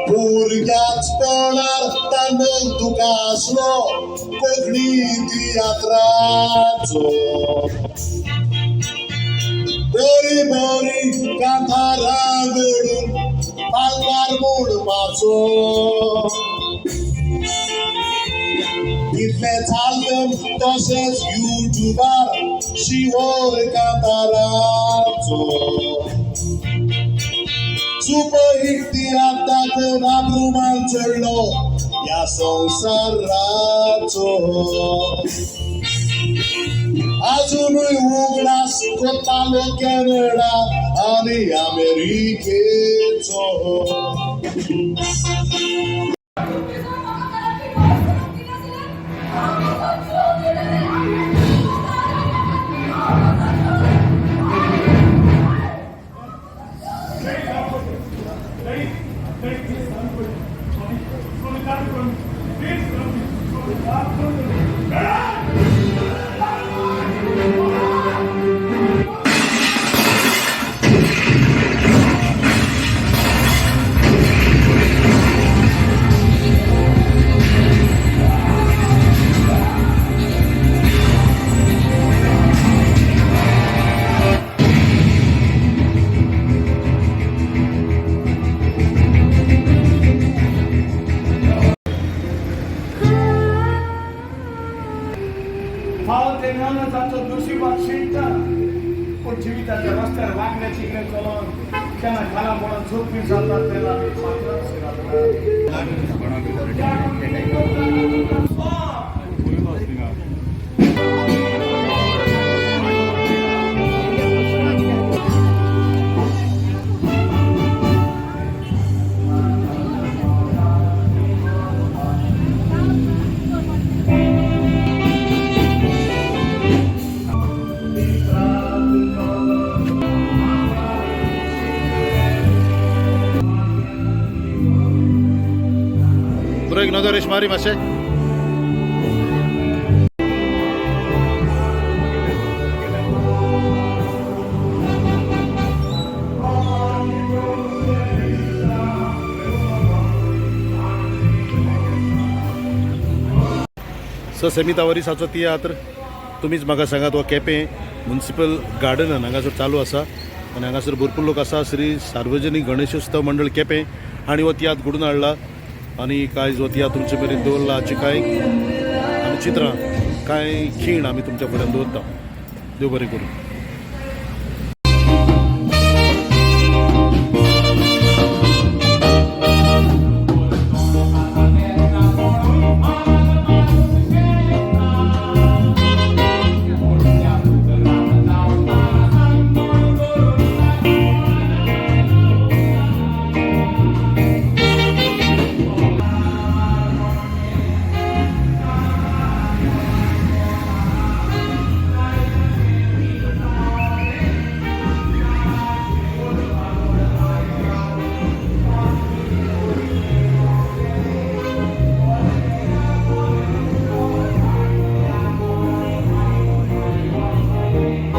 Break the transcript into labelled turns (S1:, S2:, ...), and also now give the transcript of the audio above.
S1: भुरग्याच पोळार तांदूळ तुका आसलो कोंकणी तियात्राचो बरी बरी कांतारां घडून पालकार मोडपाचो इतले चालतं तशेंच युट्यूबार शिवोर कांतारांचो सुपरहिट तियात्राक कोण आब्रुमान चडलो ह्या संवसाराचो अजूनय उगडास कोत्तालो कॅनडा आनी अमेरिकेचो
S2: पण जीविताच्या रस्त्यावर वागण्याची करून त्यांना खाला म्हणून झोपी जातात त्याला
S3: Projekt Nodoryś Mari macie? Samita वरिसाचो tiatr तुमीच म्हाका सांगात हो केपें म्युनिसिपल गार्डन हांगासर चालू आसा आनी हांगासर भरपूर लोक आसा श्री सार्वजनीक गणेशोत्सव मंडळ केपें हांणी हो तियात्र घडोवन हाडला आनी कांय जो तियात्र तुमचे मेरेन दवरला हाची कांय आमी चित्रां कांय खीण आमी तुमच्या फुड्यान दवरता देव बरें करूं.